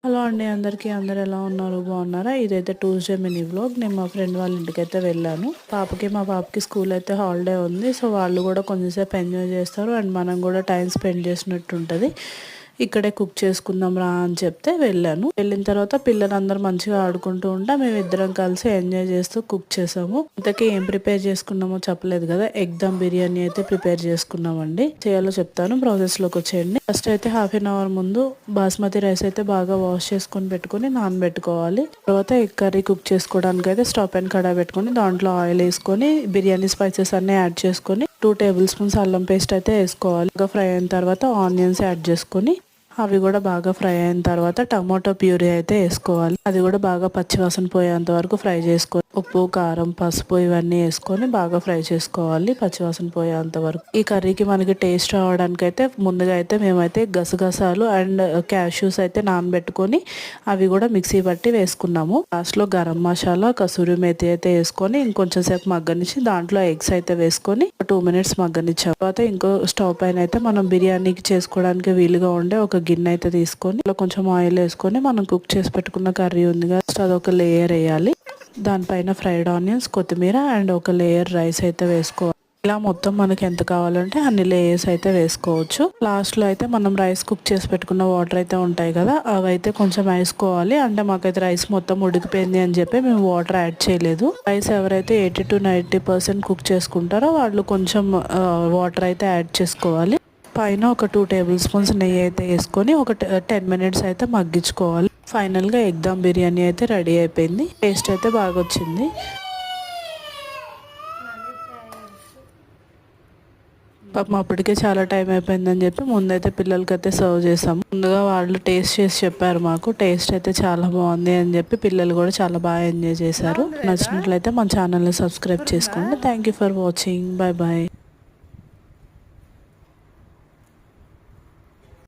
Hello అండి అందరికీ. అందరు ఎలా ఉన్నారు? బాగున్నారా? ఇదైతే ట్యూస్డే మినీ వ్లాగ్. నేను మా ఫ్రెండ్ వాళ్ళ ఇంటికైతే వెళ్ళాను. మా పాపకి స్కూల్ అయితే హాలిడే ఉంది. సో వాళ్ళు కూడా కొంచెంసేపు ఎంజాయ్ చేస్తారు అండ్ మనం కూడా టైం స్పెండ్ చేసినట్టు ఉంటుంది. ఇక్కడే కుక్ చేసుకుందాం రా అని చెప్తే వెళ్ళాను. వెళ్ళిన తర్వాత పిల్లలందరూ మంచిగా ఆడుకుంటూ ఉంటా మేము ఇద్దరం కలిసి ఎంజాయ్ చేస్తూ కుక్ చేసాము. ఇంతకీ ఏం ప్రిపేర్ చేసుకున్నామో చెప్పలేదు కదా. ఎగ్ దమ్ బిర్యానీ అయితే ప్రిపేర్ చేసుకున్నామండి. చేయాలో చెప్తాను, ప్రాసెస్ లోకి వచ్చేయండి. ఫస్ట్ అయితే హాఫ్ అన్ అవర్ ముందు బాస్మతి రైస్ అయితే బాగా వాష్ చేసుకొని పెట్టుకొని నానబెట్టుకోవాలి. తర్వాత ఎగ్ కర్రీ కుక్ చేసుకోవడానికి అయితే స్టవ్ పైన కడాయి పెట్టుకొని దాంట్లో ఆయిల్ వేసుకొని బిర్యానీ స్పైసెస్ అన్ని యాడ్ చేసుకొని 2 టేబుల్ స్పూన్స్ అల్లం పేస్ట్ అయితే వేసుకోవాలి. బాగా ఫ్రై అయిన తర్వాత ఆనియన్స్ యాడ్ చేసుకొని అవి కూడా బాగా ఫ్రై అయిన తర్వాత టమాటో ప్యూరీ అయితే వేసుకోవాలి. అది కూడా బాగా పచ్చివాసన పోయేంత వరకు ఫ్రై చేసుకోవాలి. ఉప్పు, కారం, పసుపు ఇవన్నీ వేసుకొని బాగా ఫ్రై చేసుకోవాలి పచ్చివాసన పోయేంత వరకు. ఈ కర్రీకి మనకి టేస్ట్ రావడానికి అయితే ముందుగా అయితే మేమైతే గసగసాలు అండ్ క్యాష్యూస్ అయితే నానబెట్టుకొని అవి కూడా మిక్సీ పట్టి వేసుకున్నాము. లాస్ట్లో గరం మసాలా, కసూరి మేతి అయితే వేసుకొని ఇంకొంచెం సేపు మగ్గనిచ్చి దాంట్లో ఎగ్స్ అయితే వేసుకొని 2 మినిట్స్ మగ్గనిచ్చాం. తర్వాత ఇంకో స్టవ్ పైన అయితే మనం బిర్యానీకి చేసుకోవడానికి వీలుగా ఉండే ఒక గిన్నె అయితే తీసుకొని కొంచెం ఆయిల్ వేసుకొని మనం కుక్ చేసి పెట్టుకున్న కర్రీ ఉంది కదా, అదొక లేయర్ వేయాలి. దానిపైన ఫ్రైడ్ ఆనియన్స్, కొత్తిమీర అండ్ ఒక లేయర్ రైస్ అయితే వేసుకోవాలి. ఇలా మొత్తం మనకి ఎంత కావాలంటే అన్ని లేయర్స్ అయితే వేసుకోవచ్చు. లాస్ట్ లో అయితే మనం రైస్ కుక్ చేసి పెట్టుకున్న వాటర్ అయితే ఉంటాయి కదా, అవి అయితే కొంచెం వేసుకోవాలి. అంటే మాకైతే రైస్ మొత్తం ఉడికిపోయింది అని చెప్పి మేము వాటర్ యాడ్ చేయలేదు. రైస్ ఎవరైతే 80 to 90% కుక్ చేసుకుంటారో వాళ్ళు కొంచెం వాటర్ అయితే యాడ్ చేసుకోవాలి. పైన ఒక 2 టేబుల్ స్పూన్స్ నెయ్యి అయితే వేసుకొని ఒక 10 మినిట్స్ అయితే మగ్గించుకోవాలి. ఫైనల్గా ఎగ్ దమ్ బిర్యానీ అయితే రెడీ అయిపోయింది. టేస్ట్ అయితే బాగా వచ్చింది. పాపం అప్పటికే చాలా టైం అయిపోయిందని చెప్పి ముందైతే పిల్లలకైతే సర్వ్ చేసాము. ముందుగా వాళ్ళు టేస్ట్ చేసి చెప్పారు మాకు. టేస్ట్ అయితే చాలా బాగుంది అని చెప్పి పిల్లలు కూడా చాలా బాగా ఎంజాయ్ చేశారు. నచ్చినట్లయితే మన ఛానల్ని సబ్స్క్రైబ్ చేసుకోండి. Thank you for watching. Bye bye.